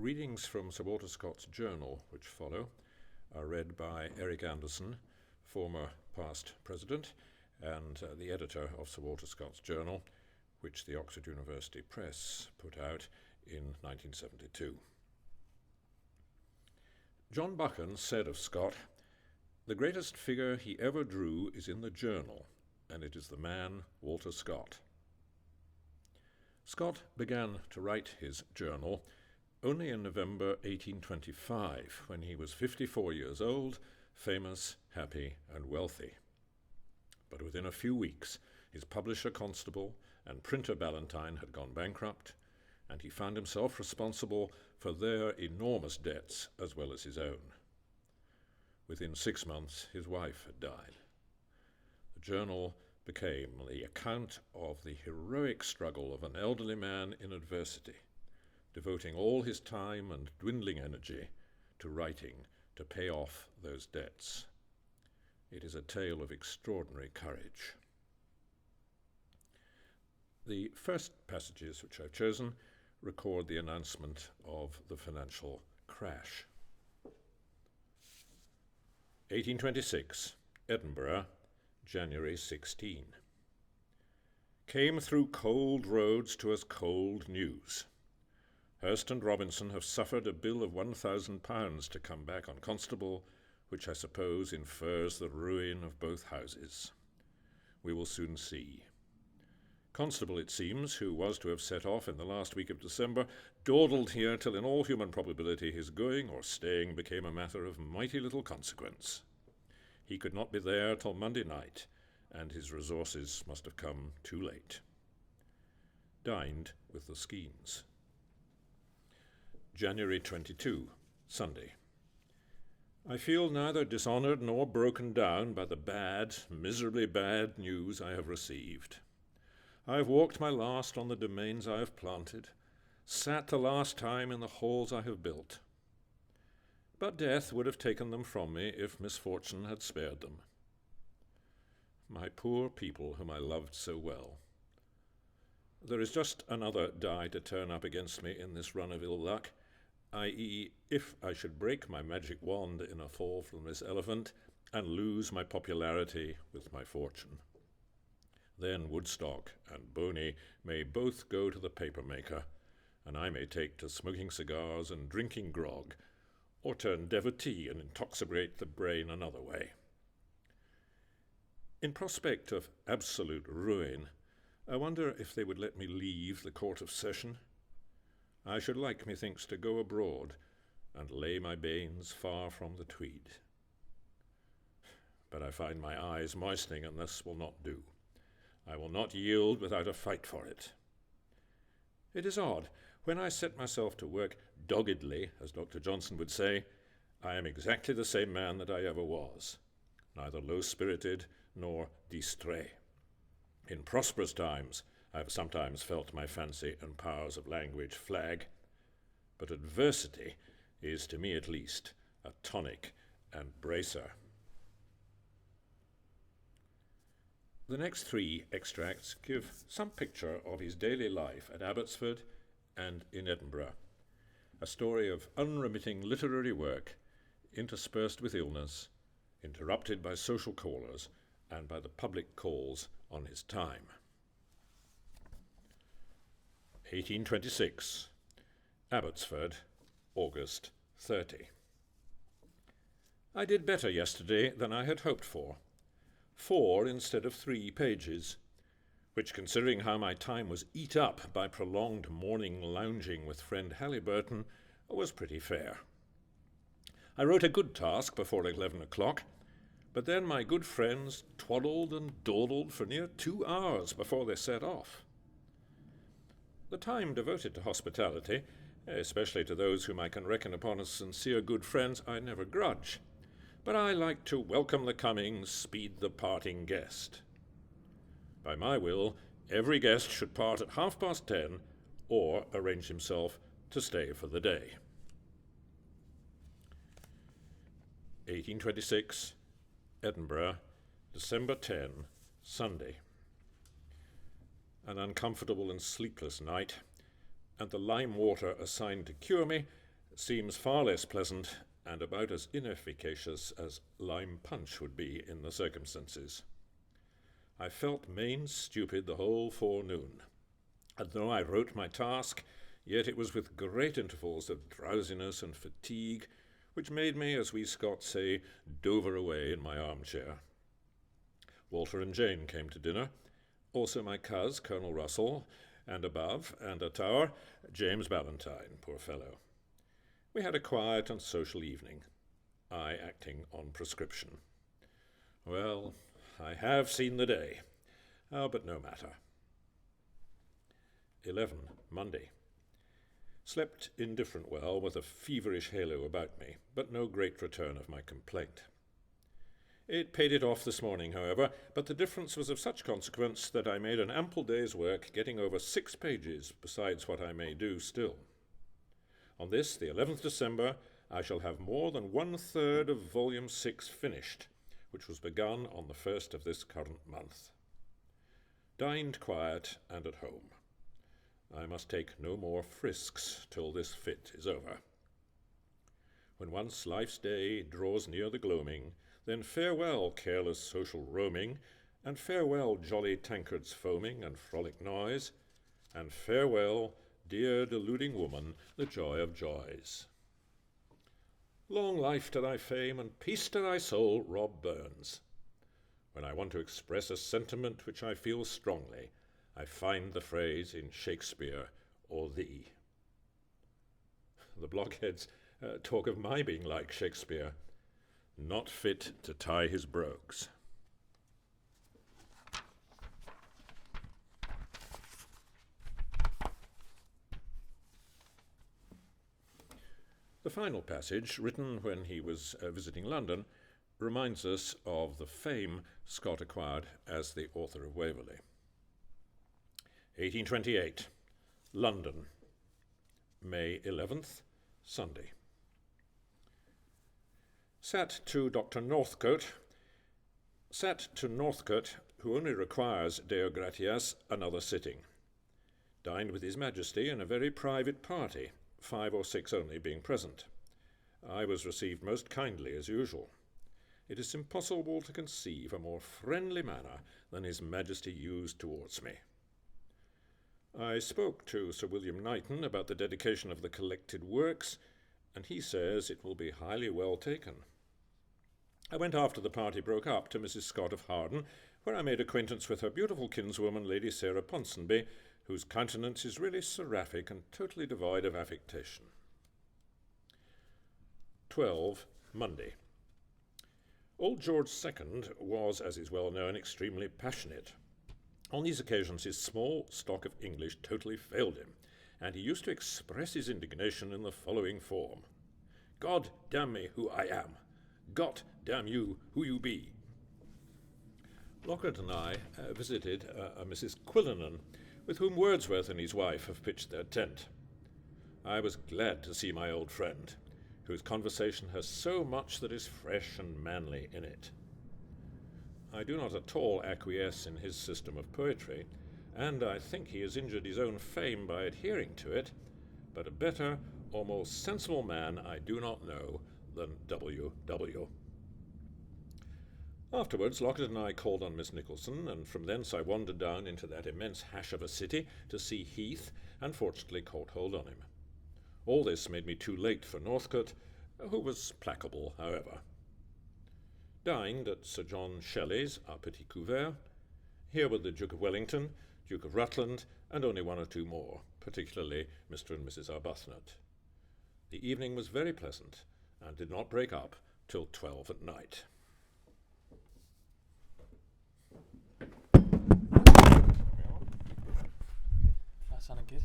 readings from Sir Walter Scott's journal, which follow, are read by Eric Anderson, former past president, and the editor of Sir Walter Scott's journal, which the Oxford University Press put out in 1972. John Buchan said of Scott, "The greatest figure he ever drew is in the journal, and it is the man Walter Scott." Scott began to write his journal only in November 1825, when he was 54 years old, famous, happy, and wealthy. But within a few weeks, his publisher Constable and printer Ballantyne had gone bankrupt, and he found himself responsible for their enormous debts as well as his own. Within 6 months, his wife had died. The journal became the account of the heroic struggle of an elderly man in adversity, devoting all his time and dwindling energy to writing to pay off those debts. It is a tale of extraordinary courage. The first passages which I've chosen record the announcement of the financial crash. 1826, Edinburgh, January 16. Came through cold roads to us cold news. Hurst and Robinson have suffered a bill of £1,000 to come back on Constable, which I suppose infers the ruin of both houses. We will soon see. Constable, it seems, who was to have set off in the last week of December, dawdled here till in all human probability his going or staying became a matter of mighty little consequence. He could not be there till Monday night, and his resources must have come too late. Dined with the Skeens. January 22, Sunday. I feel neither dishonoured nor broken down by the bad, miserably bad news I have received. I have walked my last on the domains I have planted, sat the last time in the halls I have built. But death would have taken them from me if misfortune had spared them. My poor people whom I loved so well. There is just another die to turn up against me in this run of ill luck, i.e., if I should break my magic wand in a fall from this elephant and lose my popularity with my fortune. Then Woodstock and Boney may both go to the papermaker, and I may take to smoking cigars and drinking grog, or turn devotee and intoxicate the brain another way. In prospect of absolute ruin, I wonder if they would let me leave the Court of Session. I should like, methinks, to go abroad and lay my banes far from the Tweed. But I find my eyes moistening, and this will not do. I will not yield without a fight for it. It is odd, when I set myself to work doggedly, as Dr. Johnson would say, I am exactly the same man that I ever was, neither low-spirited nor distrait. In prosperous times, I have sometimes felt my fancy and powers of language flag, but adversity is, to me at least, a tonic and bracer. The next 3 extracts give some picture of his daily life at Abbotsford and in Edinburgh, a story of unremitting literary work, interspersed with illness, interrupted by social callers and by the public calls on his time. 1826, Abbotsford, August 30. I did better yesterday than I had hoped for. 4 instead of 3 pages, which, considering how my time was eat up by prolonged morning lounging with friend Halliburton, was pretty fair. I wrote a good task before 11 o'clock, but then my good friends twaddled and dawdled for near 2 hours before they set off. The time devoted to hospitality, especially to those whom I can reckon upon as sincere good friends, I never grudge, but I like to welcome the coming, speed the parting guest. By my will, every guest should part at 10:30 or arrange himself to stay for the day. 1826, Edinburgh, December 10, Sunday. An uncomfortable and sleepless night, and the lime water assigned to cure me seems far less pleasant and about as inefficacious as lime punch would be in the circumstances. I felt main stupid the whole forenoon, and though I wrote my task, yet it was with great intervals of drowsiness and fatigue, which made me, as we Scots say, dover away in my armchair. Walter and Jane came to dinner, also my coz, Colonel Russell, and above, and a tower, James Ballantyne, poor fellow. We had a quiet and social evening, I acting on prescription. Well, I have seen the day. But no matter. 11. Monday. Slept indifferent well, with a feverish halo about me, but no great return of my complaint. It paid it off this morning, however, but the difference was of such consequence that I made an ample day's work, getting over 6 pages, besides what I may do still. On this, the 11th December, I shall have more than 1/3 of Volume 6 finished, which was begun on the 1st of this current month. Dined quiet and at home. I must take no more frisks till this fit is over. When once life's day draws near the gloaming, then farewell careless social roaming, and farewell jolly tankards foaming and frolic noise, and farewell, dear deluding woman, the joy of joys. Long life to thy fame, and peace to thy soul, Rob Burns. When I want to express a sentiment which I feel strongly, I find the phrase in Shakespeare or thee. The blockheads talk of my being like Shakespeare, not fit to tie his brogues. The final passage, written when he was visiting London, reminds us of the fame Scott acquired as the author of Waverley. 1828, London, May 11th, Sunday. Sat to Northcote, who only requires Deo gratias another sitting. Dined with His Majesty in a very private party, 5 or 6 only being present. I was received most kindly as usual. It is impossible to conceive a more friendly manner than His Majesty used towards me. I spoke to Sir William Knighton about the dedication of the collected works, and he says it will be highly well taken. I went after the party broke up to Mrs. Scott of Harden, where I made acquaintance with her beautiful kinswoman, Lady Sarah Ponsonby, whose countenance is really seraphic and totally devoid of affectation. 12. Monday. Old George II was, as is well known, extremely passionate. On these occasions his small stock of English totally failed him, and he used to express his indignation in the following form: God damn me who I am. God damn you who you be. Lockhart and I visited a Mrs. Quillinan, with whom Wordsworth and his wife have pitched their tent. I was glad to see my old friend, whose conversation has so much that is fresh and manly in it. I do not at all acquiesce in his system of poetry, and I think he has injured his own fame by adhering to it, but a better or more sensible man I do not know than W. Afterwards, Lockhart and I called on Miss Nicholson, and from thence I wandered down into that immense hash of a city to see Heath, and fortunately caught hold on him. All this made me too late for Northcote, who was placable, however. Dined at Sir John Shelley's, à petit couvert. Here were the Duke of Wellington, Duke of Rutland, and only 1 or 2 more, particularly Mr. and Mrs. Arbuthnot. The evening was very pleasant, and did not break up till 12 at night. That sounded good.